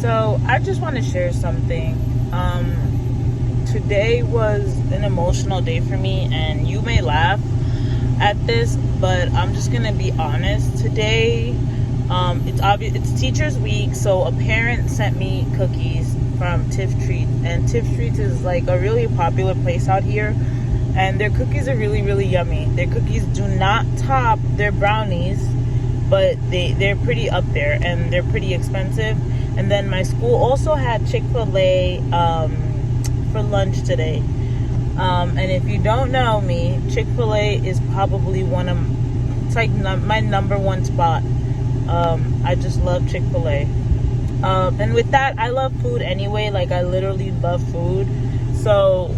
So I just want to share something. Today was an emotional day for me, and you may laugh at this, but I'm just gonna be honest. Today, it's obvious it's Teachers Week, so a parent sent me cookies from Tiff Treats, and Tiff Treats is like a really popular place out here, and their cookies are really, really yummy. Their cookies do not top their brownies, but they're pretty up there, and they're pretty expensive. And then my school also had Chick-fil-A for lunch today. And if you don't know me, Chick-fil-A is probably it's like my number one spot. I just love Chick-fil-A. And with that, I love food anyway. Like, I literally love food. So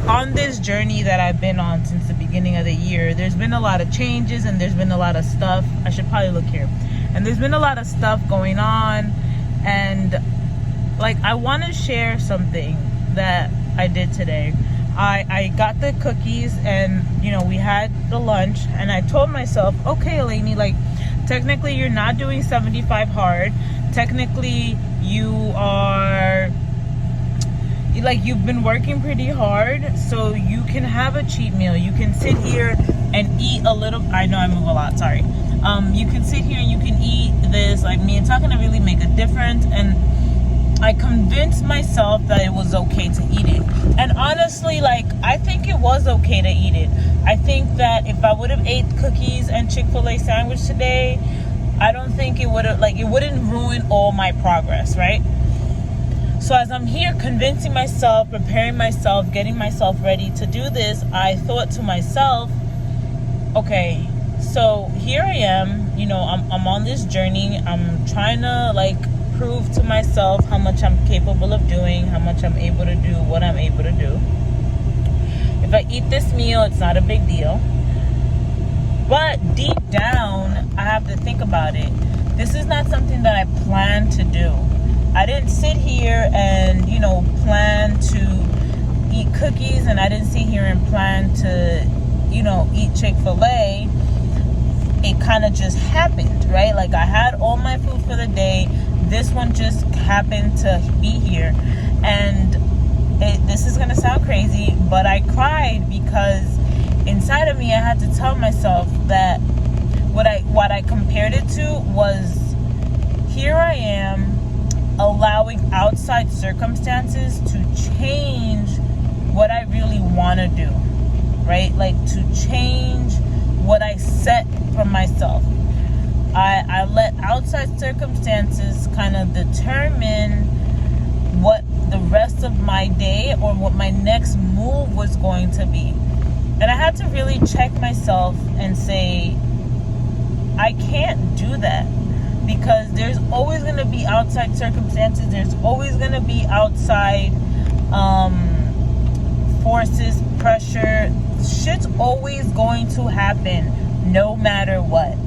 on this journey that I've been on since the beginning of the year, there's been a lot of changes and there's been a lot of stuff. I should probably look here. And there's been a lot of stuff going on. And like, I want to share something that I did today. I got the cookies, and we had the lunch, and I told myself, okay, Eleni, like, technically you're not doing 75 hard. Technically you've been working pretty hard, so you can have a cheat meal. You can sit here and eat a little. I know I move a lot, sorry. You can sit here and you can eat this. Like, me, it's not gonna really make a difference. And I convinced myself that it was okay to eat it. And honestly, like, I think it was okay to eat it. I think that if I would have ate cookies and Chick-fil-A sandwich today, I don't think it would have, it wouldn't ruin all my progress, right? So as I'm here convincing myself, preparing myself, getting myself ready to do this, I thought to myself, okay, so here I am, I'm on this journey. I'm trying to prove to myself how much I'm capable of doing, how much I'm able to do, what I'm able to do. If I eat this meal, it's not a big deal. But deep down, I have to think about it. This is not something that I plan to do. I didn't sit here and, plan to eat cookies, and I didn't sit here and plan to, eat Chick-fil-A. It kind of just happened, right? Like, I had all my food for the day. This one just happened to be here. And this is going to sound crazy, but I cried because inside of me, I had to tell myself that what I compared it to was, here I am allowing outside circumstances to change what I really want to do, right? Like, to change what I set for myself. I let outside circumstances kind of determine what the rest of my day or what my next move was going to be. And I had to really check myself and say, I can't do that, because there's always going to be outside circumstances. There's always going to be outside forces, pressure. Shit's always going to happen no matter what.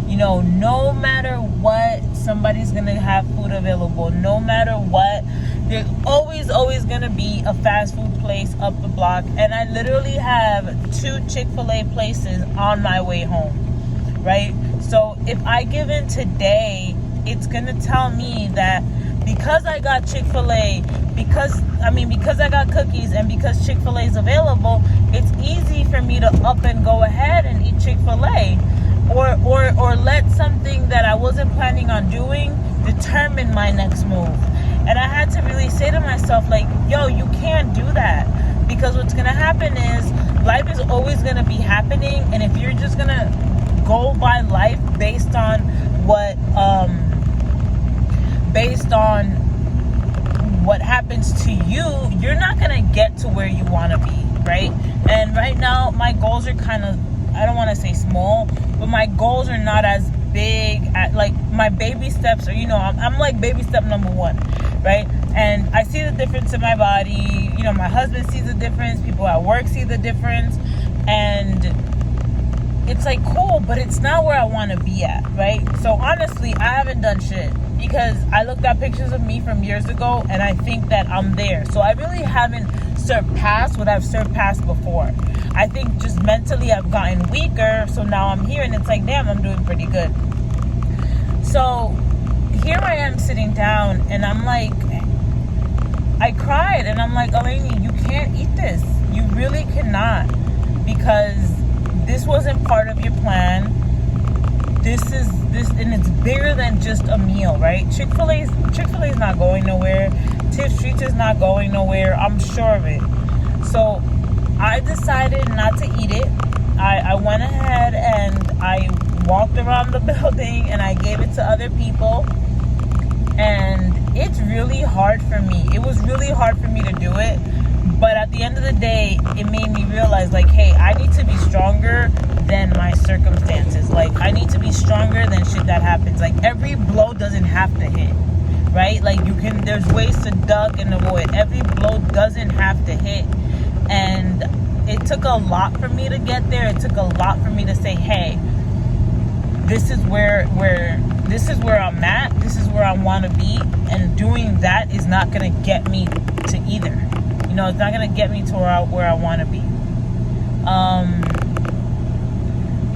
No matter what, somebody's going to have food available. No matter what, there's always going to be a fast food place up the block. And I literally have 2 Chick-fil-A places on my way home, right? So if I give in today, it's going to tell me that because I got Chick-fil-A, because I got cookies, and because Chick-fil-A is available, it's easy for me to up and go ahead and eat Chick-fil-A. Or let something that I wasn't planning on doing determine my next move. And I had to really say to myself, like, yo, you can't do that. Because what's going to happen is life is always going to be happening. And if you're just going to go by life based on what happens to you, you're not going to get to where you want to be, right? And right now, my goals are kind of, I don't want to say small, but my goals are not as big. My baby steps are, I'm like baby step number 1, right? And I see the difference in my body. My husband sees the difference. People at work see the difference. And it's like, cool, but it's not where I want to be at, right? So honestly, I haven't done shit, because I looked at pictures of me from years ago, and I think that I'm there. So I really haven't surpassed what I've surpassed before. I think just mentally I've gotten weaker, so now I'm here, and it's like, damn, I'm doing pretty good. So here I am sitting down, and I'm like, I cried, and I'm like, Eleni, you can't eat this. You really cannot, because this wasn't part of your plan. This, and it's bigger than just a meal, right? Chick-fil-A is not going nowhere. Tiff's Treats is not going nowhere. I'm sure of it. So I decided not to eat it. I went ahead and I walked around the building and I gave it to other people. And it's really hard for me. It was really hard for me to do it. But at the end of the day, it made me realize, like, hey, I need to be stronger than my circumstances. Like, I need to be stronger than shit that happens. Like, every blow doesn't have to hit, right? Like, there's ways to duck and avoid. Every blow doesn't have to hit. And it took a lot for me to get there. It took a lot for me to say, hey, this is where I'm at. This is where I want to be. And doing that is not going to get me to either. You know, it's not going to get me to where I want to be.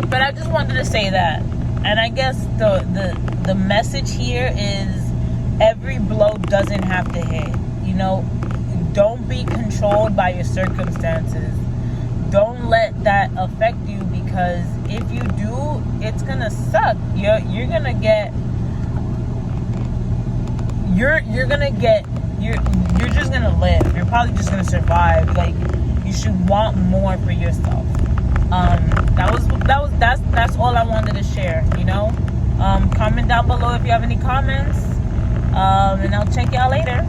But I just wanted to say that. And I guess the message here is every blow doesn't have to hit. You know, don't be controlled by your circumstances. Don't let that affect you, because if you do, it's going to suck. You're going to get... You're just gonna live. You're probably just gonna survive. Like, you should want more for yourself. That's all I wanted to share, you know. Comment down below if you have any comments. And I'll check y'all later.